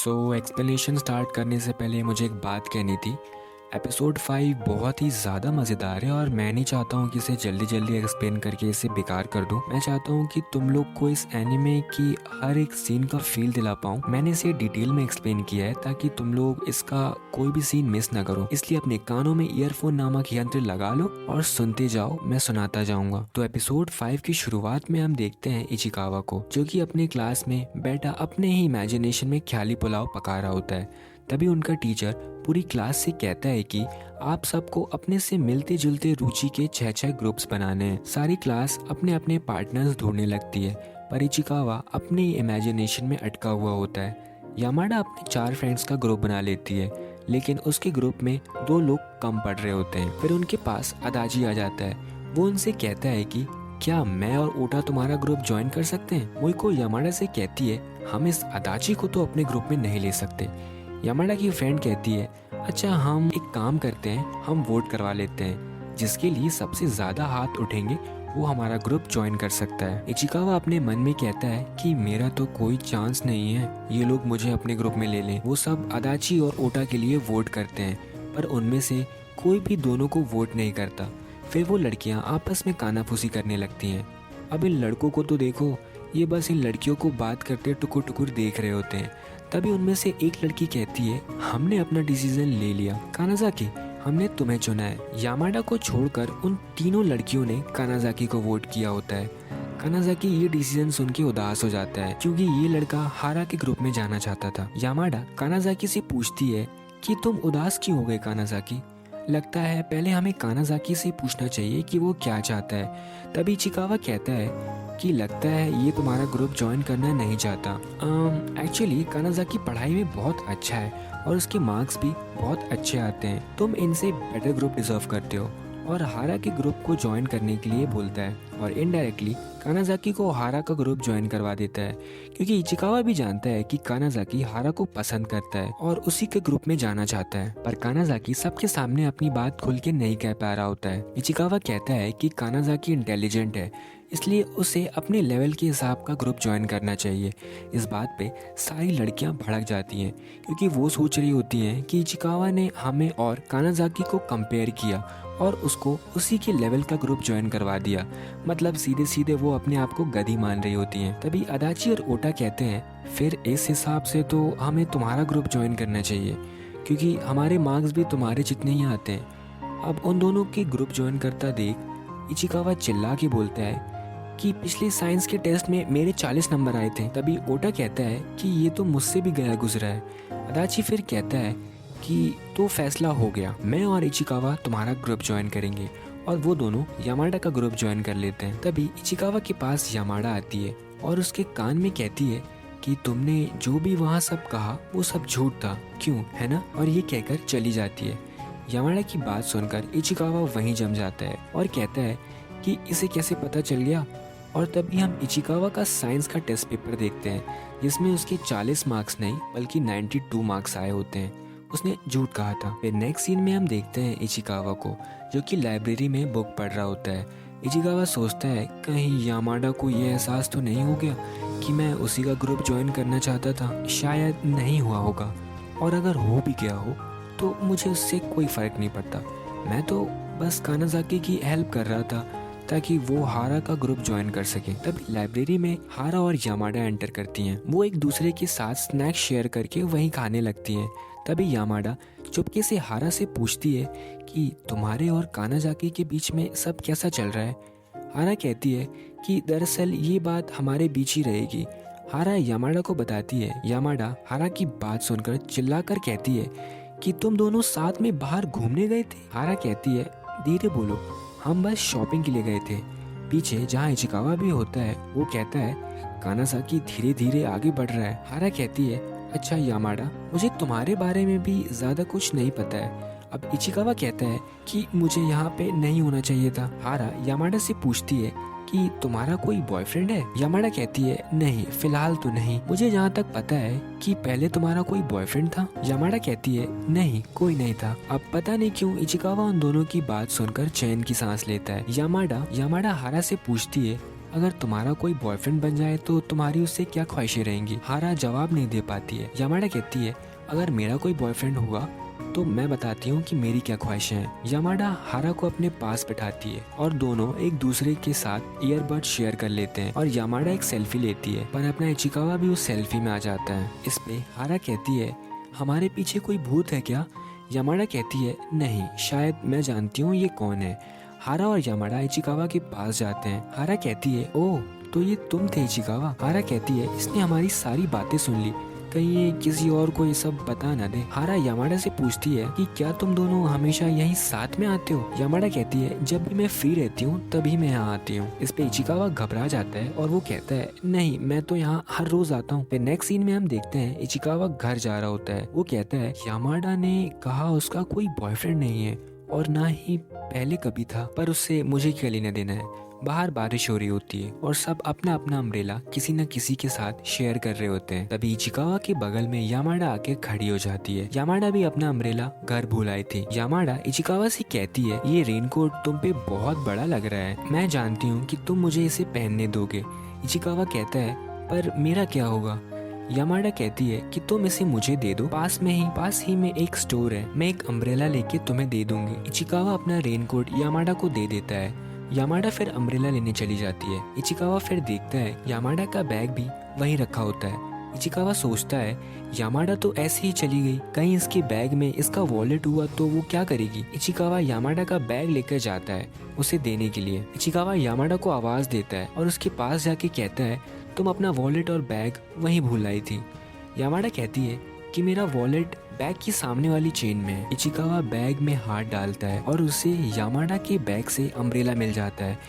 Explanation start करने से पहले मुझे एक बात कहनी थी। एपिसोड 5 बहुत ही ज़्यादा मज़ेदार है और मैं नहीं चाहता हूँ कि इसे जल्दी जल्दी एक्सप्लेन करके इसे बेकार कर दूँ। मैं चाहता हूँ कि तुम लोग को इस एनिमे की हर एक सीन का फील दिला पाऊँ। मैंने इसे डिटेल में एक्सप्लेन किया है ताकि तुम लोग इसका कोई भी सीन मिस ना करो। इसलिए अपने कानों में ईयरफोन नामक यंत्र लगा लो और सुनते जाओ, मैं सुनाता जाऊंगा। तो एपिसोड 5 की शुरुआत में हम देखते हैं इचिकावा को, जो कि अपने क्लास में बैठा अपने ही इमेजिनेशन में ख्याली पुलाव पका रहा होता है। तभी उनका टीचर पूरी क्लास से कहता है कि आप सबको अपने से मिलते जुलते रुचि के 6 ग्रुप्स बनाने हैं। सारी क्लास अपने अपने पार्टनर्स ढूंढने लगती है, पर इचिकावा अपने इमेजिनेशन में अटका हुआ होता है। यामाडा अपने 4 फ्रेंड्स का ग्रुप बना लेती है, लेकिन उसके ग्रुप में 2 लोग कम पड़ रहे होते हैं। फिर उनके पास अदाजी आ जाता है। वो उनसे कहता है कि क्या मैं और ओटा तुम्हारा ग्रुप ज्वाइन कर सकते हैं। मोइको यामाडा से कहती है हम इस अदाची को तो अपने ग्रुप में नहीं ले सकते। यामाडा की फ्रेंड कहती है अच्छा हम एक काम करते हैं, हम वोट करवा लेते हैं, जिसके लिए सबसे ज्यादा हाथ उठेंगे वो हमारा ग्रुप ज्वाइन कर सकता है। इचिकावा अपने मन में कहता है कि मेरा तो कोई चांस नहीं है, ये लोग मुझे अपने ग्रुप में ले लें। वो सब अदाची और ओटा के लिए वोट करते हैं, पर उनमें से कोई भी दोनों को वोट नहीं करता। फिर वो लड़कियां आपस में कानाफूसी करने लगती हैं। अब इन लड़कों को तो देखो, ये बस इन लड़कियों को बात करते टुकुर टुकुर देख रहे होते हैं। तभी उनमें से एक लड़की कहती है हमने अपना डिसीजन ले लिया कानाज़ाकी, हमने तुम्हें चुना है। यामाडा को छोड़कर उन तीनों लड़कियों ने कानाज़ाकी को वोट किया होता है। कानाज़ाकी ये डिसीजन सुन के उदास हो जाता है, क्योंकि ये लड़का हारा के ग्रुप में जाना चाहता था। यामाडा कानाज़ाकी से पूछती है कि तुम उदास क्यों हो गए कानाज़ाकी। लगता है पहले हमें कानाज़ाकी से पूछना चाहिए कि वो क्या चाहता है। तभी इचिकावा कहता है कि लगता है ये तुम्हारा ग्रुप ज्वाइन करना नहीं चाहता। एक्चुअली कानाज़ाकी पढ़ाई में बहुत अच्छा है और उसके मार्क्स भी बहुत अच्छे आते हैं। तुम इनसे बेटर ग्रुप डिजर्व करते हो। और हारा के ग्रुप को ज्वाइन करने के लिए बोलता है और इनडायरेक्टली कानाज़ाकी को हारा का ग्रुप ज्वाइन करवा देता है, क्योंकि इचिकावा भी जानता है कि कानाज़ाकी हारा को पसंद करता है और उसी के ग्रुप में जाना चाहता है। पर कानाज़ाकी सबके सामने अपनी बात खुल के नहीं कह पा रहा होता है। इचिकावा कहता है कि कानाज़ाकी इंटेलिजेंट है, इसलिए उसे अपने लेवल के हिसाब का ग्रुप ज्वाइन करना चाहिए। इस बात पे सारी लड़कियां भड़क जाती हैं, क्योंकि वो सोच रही होती हैं कि इचिकावा ने हमें और कानाज़ाकी को कंपेयर किया और उसको उसी के लेवल का ग्रुप ज्वाइन करवा दिया। मतलब सीधे सीधे वो अपने आप को गधी मान रही होती हैं। तभी अदाची और ओटा कहते हैं फिर इस हिसाब से तो हमें तुम्हारा ग्रुप ज्वाइन करना चाहिए, क्योंकि हमारे मार्क्स भी तुम्हारे जितने ही आते हैं। अब उन दोनों के ग्रुप ज्वाइन करता देख इचिकावा चिल्ला के बोलता है कि पिछले साइंस के टेस्ट में मेरे 40 नंबर आए थे। तभी ओटा कहता है कि ये तो मुझसे भी गया गुजरा है। अदाची फिर कहता है कि तो फैसला हो गया, मैं और इचिकावा तुम्हारा ग्रुप ज्वाइन करेंगे। और वो दोनों यामाडा का ग्रुप ज्वाइन कर लेते हैं। तभी इचिकावा के पास यामाडा आती है और उसके कान में कहती है कि तुमने जो भी वहाँ सब कहा वो सब झूठ था, क्यों है ना। और ये कहकर चली जाती है। यामाडा की बात सुनकर इचिकावा वहीं जम जाता है और कहता है कि इसे कैसे पता चल गया। और तभी हम इचिकावा का साइंस का टेस्ट पेपर देखते हैं, जिसमें उसके 40 मार्क्स नहीं बल्कि 92 मार्क्स आए होते हैं। उसने झूठ कहा था। फिर नेक्स्ट सीन में हम देखते हैं इचिकावा को, जो कि लाइब्रेरी में बुक पढ़ रहा होता है। इचिकावा सोचता है कहीं यामाडा को ये एहसास तो नहीं हो गया कि मैं उसी का ग्रुप ज्वाइन करना चाहता था। शायद नहीं हुआ होगा, और अगर हो भी गया हो तो मुझे उससे कोई फर्क नहीं पड़ता। मैं तो बस कानाज़ाकी की हेल्प कर रहा था ताकि वो हारा का ग्रुप ज्वाइन कर सके। तभी लाइब्रेरी में हारा और यामाडा एंटर करती हैं। वो एक दूसरे के साथ स्नैक्स शेयर करके वहीं खाने लगती हैं। तभी यामाडा चुपके से हारा से पूछती है कि तुम्हारे और कानाज़ाकी के बीच में सब कैसा चल रहा है। हारा कहती है कि दरअसल ये बात हमारे बीच ही रहेगी। हारा यामाडा को बताती है। यामाडा हारा की बात सुनकर चिल्लाकर कहती है कि तुम दोनों साथ में बाहर घूमने गए थे। हारा कहती है धीरे बोलो, हम बस शॉपिंग के लिए गए थे। पीछे जहाँ इचिकावा भी होता है वो कहता है कानाज़ाकी धीरे धीरे आगे बढ़ रहा है। हारा कहती है अच्छा यामाडा, मुझे तुम्हारे बारे में भी ज्यादा कुछ नहीं पता है। अब इचिकावा कहता है कि मुझे यहाँ पे नहीं होना चाहिए था। हारा यामाडा से पूछती है कि तुम्हारा कोई बॉयफ्रेंड है। यामाडा कहती है नहीं, फिलहाल तो नहीं। मुझे जहाँ तक पता है कि पहले तुम्हारा कोई बॉयफ्रेंड था। यामाडा कहती है नहीं, कोई नहीं था। अब पता नहीं क्यों इचिकावा उन दोनों की बात सुनकर चैन की सांस लेता है। यामाडा हारा से पूछती है अगर तुम्हारा कोई बॉयफ्रेंड बन जाए तो तुम्हारी उससे क्या ख्वाहिशें रहेंगी। हारा जवाब नहीं दे पाती है। यामाडा कहती है अगर मेरा कोई बॉयफ्रेंड हुआ तो मैं बताती हूँ कि मेरी क्या ख्वाहिशें हैं। यामाडा हारा को अपने पास बैठाती है और दोनों एक दूसरे के साथ ईयरबड शेयर कर लेते हैं और यामाडा एक सेल्फी लेती है, पर अपना इचिकावा भी उस सेल्फी में आ जाता है। इस पे हारा कहती है हमारे पीछे कोई भूत है क्या। यामाडा कहती है नहीं, शायद मैं जानती हूँ ये कौन है। हारा और यामाडा इचिकावा के पास जाते हैं। हारा कहती है ओह तो ये तुम थे इचिकावा। हारा कहती है इसने हमारी सारी बातें सुन ली, कहीं ये किसी और को ये सब बता ना दे। हारा यामाडा से पूछती है कि क्या तुम दोनों हमेशा यहीं साथ में आते हो। यामाडा कहती है जब भी मैं फ्री रहती हूँ तभी मैं यहाँ आती हूँ। इस पे इचिकावा घबरा जाता है और वो कहता है नहीं, मैं तो यहाँ हर रोज आता हूँ। फिर नेक्स्ट सीन में हम देखते हैं इचिकावा घर जा रहा होता है। वो कहता है यामाडा ने कहा उसका कोई बॉयफ्रेंड नहीं है और ना ही पहले कभी था, पर उससे मुझे क्या लेना देना है। बाहर बारिश हो रही होती है और सब अपना अपना अम्ब्रेला किसी न किसी के साथ शेयर कर रहे होते हैं। तभी इचिकावा के बगल में यामाडा आके खड़ी हो जाती है। यामाडा भी अपना अम्ब्रेला घर भूल आई थी। यामाडा इचिकावा से कहती है ये रेनकोट तुम पे बहुत बड़ा लग रहा है, मैं जानती हूँ कि तुम मुझे इसे पहनने दोगे। इचिकावा कहता है पर मेरा क्या होगा। यामाडा कहती है कि तुम इसे मुझे दे दो, पास ही में एक स्टोर है, मैं एक अम्ब्रेला लेके तुम्हें दे दूंगी। इचिकावा अपना रेनकोट यामाडा को दे देता है। यामाडा फिर अम्ब्रेला लेने चली जाती है। इचिकावा फिर देखता है यामाडा का बैग भी वहीं रखा होता है। इचिकावा सोचता है यामाडा तो ऐसे ही चली गई, कहीं इसके बैग में इसका वॉलेट हुआ तो वो क्या करेगी। इचिकावा यामाडा का बैग लेकर जाता है उसे देने के लिए। इचिकावा यामाडा को आवाज देता है और उसके पास जाके कहता है तुम अपना वॉलेट और बैग वहीं भूल आई थी। यामाडा कहती है कि मेरा वॉलेट बैग की सामने वाली चेन में है। इचिकावा बैग में हाथ डालता है और उसे यामाडा के बैग से अम्ब्रेला मिल जाता है।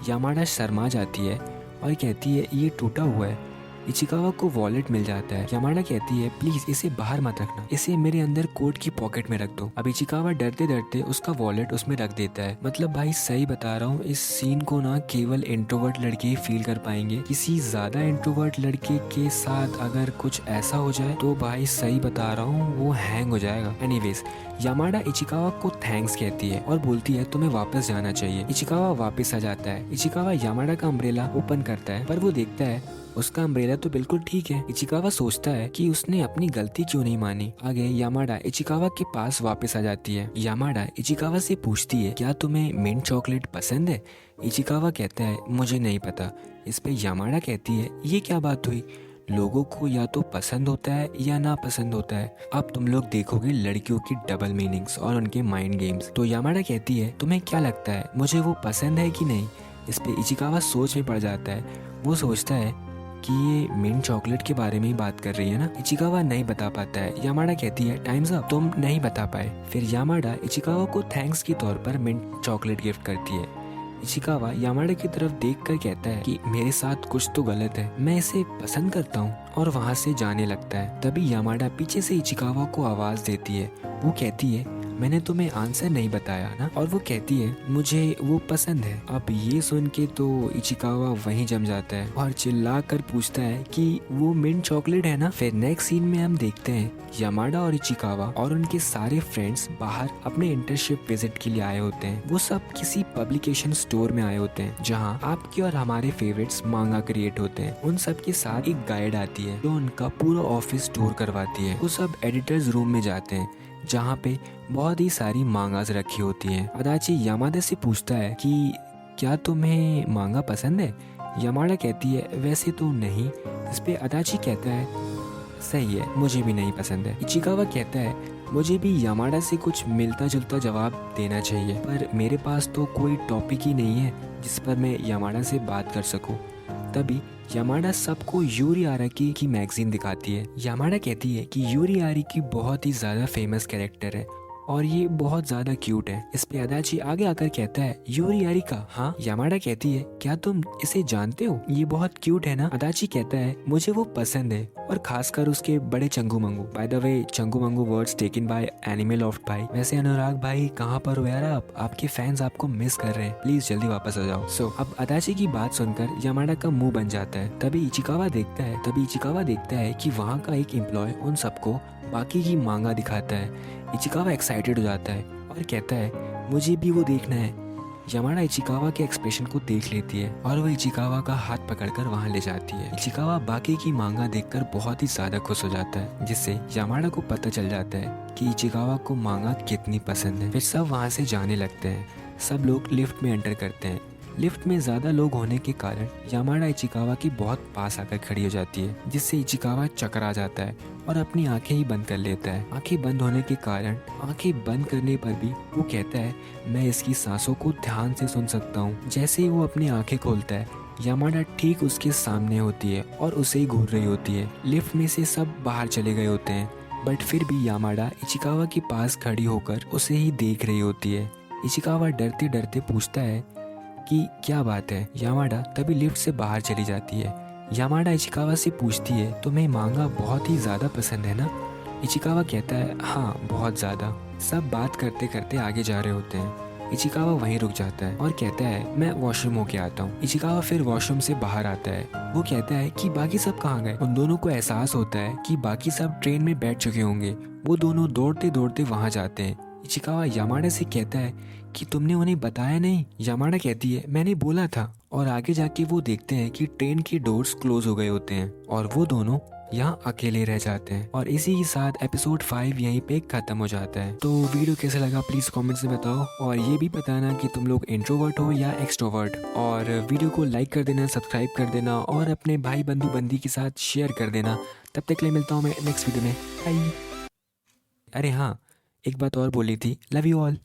यामाडा शर्मा जाती है और कहती है ये टूटा हुआ है। इचिकावा को वॉलेट मिल जाता है। यामाडा कहती है प्लीज इसे बाहर मत रखना, इसे मेरे अंदर कोट की पॉकेट में रख दो। अब इचिकावा डरते डरते उसका वॉलेट उसमें रख देता है। मतलब भाई सही बता रहा हूँ, इस सीन को ना केवल इंट्रोवर्ट लड़के ही फील कर पाएंगे। किसी ज्यादा इंट्रोवर्ट लड़के के साथ अगर कुछ ऐसा हो जाए तो भाई सही बता रहा हूँ वो हैंग हो जाएगा। एनीवेज यामाडा इचिकावा को थैंक्स कहती है और बोलती है तुम्हें वापस जाना चाहिए। इचिकावा वापस आ जाता है। इचिकावा यामाडा का अम्ब्रेला ओपन करता है पर वो देखता है उसका अम्ब्रेला तो बिल्कुल ठीक है। इचिकावा सोचता है कि उसने अपनी गलती क्यों नहीं मानी। आगे यामाडा इचिकावा के पास वापस आ जाती है। यामाडा इचिकावा से पूछती है क्या तुम्हें मिंट चॉकलेट पसंद है। इचिकावा कहता है मुझे नहीं पता। इस पे यामाडा कहती है ये क्या बात हुई, लोगों को या तो पसंद होता है या ना पसंद होता है। अब तुम लोग देखोगे लड़कियों की डबल मीनिंग्स और उनके माइंड गेम्स। तो यामाडा कहती है तुम्हें क्या लगता है मुझे वो पसंद है कि नहीं। इस पे इचिकावा सोच में पड़ जाता है। वो सोचता है कि ये मिंट चॉकलेट के बारे में ही बात कर रही है ना। इचिकावा नहीं बता पाता है। यामाडा कहती है टाइम्स अप, तुम नहीं बता पाए। फिर यामाडा इचिकावा को थैंक्स के तौर पर मिंट चॉकलेट गिफ्ट करती है। इचिकावा यामाडा की तरफ देखकर कहता है कि मेरे साथ कुछ तो गलत है, मैं इसे पसंद करता हूँ, और वहाँ से जाने लगता है। तभी यामाडा पीछे से इचिकावा को आवाज देती है। वो कहती है मैंने तुम्हें आंसर नहीं बताया ना। और वो कहती है मुझे वो पसंद है। अब ये सुन के तो इचिकावा वहीं जम जाता है और चिल्ला कर पूछता है कि वो मिंट चॉकलेट है ना। फिर नेक्स्ट सीन में हम देखते हैं यामाडा और इचिकावा और उनके सारे फ्रेंड्स बाहर अपने इंटर्नशिप विजिट के लिए आए होते हैं। वो सब किसी पब्लिकेशन स्टोर में आए होते हैं जहाँ आपके और हमारे फेवरेट्स मांगा क्रिएट होते हैं। उन सब के साथ एक गाइड आती है जो उनका पूरा ऑफिस टूर करवाती है। वो सब एडिटर्स रूम में जाते हैं जहाँ पे बहुत ही सारी मांगास रखी होती हैं। अदाची यामाडा से पूछता है कि क्या तुम्हें मांगा पसंद है। यामाडा कहती है वैसे तो नहीं। इस पे अदाची कहता है सही है, मुझे भी नहीं पसंद है। इचिकावा कहता है मुझे भी यामाडा से कुछ मिलता जुलता जवाब देना चाहिए, पर मेरे पास तो कोई टॉपिक ही नहीं है जिस पर मैं यामाडा से बात कर सकूं। तभी यामाडा सबको यूरी आराकी की मैगजीन दिखाती है। यामाडा कहती है कि यूरी आराकी बहुत ही ज्यादा फेमस कैरेक्टर है और ये बहुत ज्यादा क्यूट है। इस पे अदाची आगे आकर कहता है यूरी आरिका, हाँ। यामाडा कहती है क्या तुम इसे जानते हो, ये बहुत क्यूट है ना। अदाची कहता है मुझे वो पसंद है और खासकर उसके बड़े Changu Mangu. By the way Changu Mangu words taken by anime loft भाई। वैसे अनुराग भाई कहाँ पर हो यार आप, आपके फैंस आपको मिस कर रहे हैं, प्लीज जल्दी वापस आ जाओ। अब अदाची की बात सुनकर यामाडा का मुंह बन जाता है। तभी इचिकावा देखता है कि वहाँ का एक एम्प्लॉय उन सबको बाकी की मांगा दिखाता है। इचिकावा एक्साइटेड हो जाता है और कहता है मुझे भी वो देखना है। यामाडा इचिकावा के एक्सप्रेशन को देख लेती है और वो इचिकावा का हाथ पकड़कर वहाँ ले जाती है। इचिकावा बाकी की मांगा देखकर बहुत ही ज्यादा खुश हो जाता है, जिससे यामाडा को पता चल जाता है कि इचिकावा को मांगा कितनी पसंद है। फिर सब वहाँ से जाने लगते हैं। सब लोग लिफ्ट में एंटर करते हैं। लिफ्ट में ज़्यादा लोग होने के कारण यामाडा इचिकावा की बहुत पास आकर खड़ी हो जाती है, जिससे इचिकावा चकरा जाता है और अपनी आंखें ही बंद कर लेता है। आंखें बंद होने के कारण आंखें बंद करने पर भी वो कहता है, मैं इसकी सांसों को ध्यान से सुन सकता हूँ। जैसे ही वो अपनी आंखें खोलता है, यामाडा ठीक उसके सामने होती है और उसे ही घूर रही होती है। लिफ्ट में से सब बाहर चले गए होते हैं, बट फिर भी यामाडा इचिकावा के पास खड़ी होकर उसे ही देख रही होती है। इचिकावा डरते डरते पूछता है कि क्या बात है। यामाडा तभी लिफ्ट से बाहर चली जाती है। यामाडा इचिकावा से पूछती है, तुम्हें मांगा बहुत ही ज़्यादा पसंद है ना? इचिकावा कहता है, हाँ बहुत ज़्यादा। सब बात करते करते आगे जा रहे होते हैं। इचिकावा वहीं रुक जाता है और कहता है, मैं वॉशरूम होके आता हूँ। इचिकावा फिर वॉशरूम से बाहर आता है। वो कहता है कि बाकी सब कहाँ गए। उन दोनों को एहसास होता है कि बाकी सब ट्रेन में बैठ चुके होंगे। वो दोनों दौड़ते दौड़ते वहाँ जाते हैं। इचिकावा यामाडा से कहता है कि तुमने उन्हें बताया नहीं। यामाडा कहती है, मैंने बोला था। और आगे जाके वो देखते हैं कि ट्रेन के डोर्स क्लोज हो गए होते हैं और वो दोनों यहाँ अकेले रह जाते हैं। और इसी के साथ एपिसोड 5 यहीं पे खत्म हो जाता है। तो वीडियो कैसा लगा प्लीज कमेंट्स में बताओ, और ये भी बताना कि तुम लोग इंट्रोवर्ट हो या एक्सट्रोवर्ट। और वीडियो को लाइक कर देना, सब्सक्राइब कर देना और अपने भाई बंधु बंदी के साथ शेयर कर देना। तब तक के लिए मिलता हूँ मैं नेक्स्ट वीडियो में। बाय। अरे हाँ, एक बात और बोली थी, लव यू ऑल।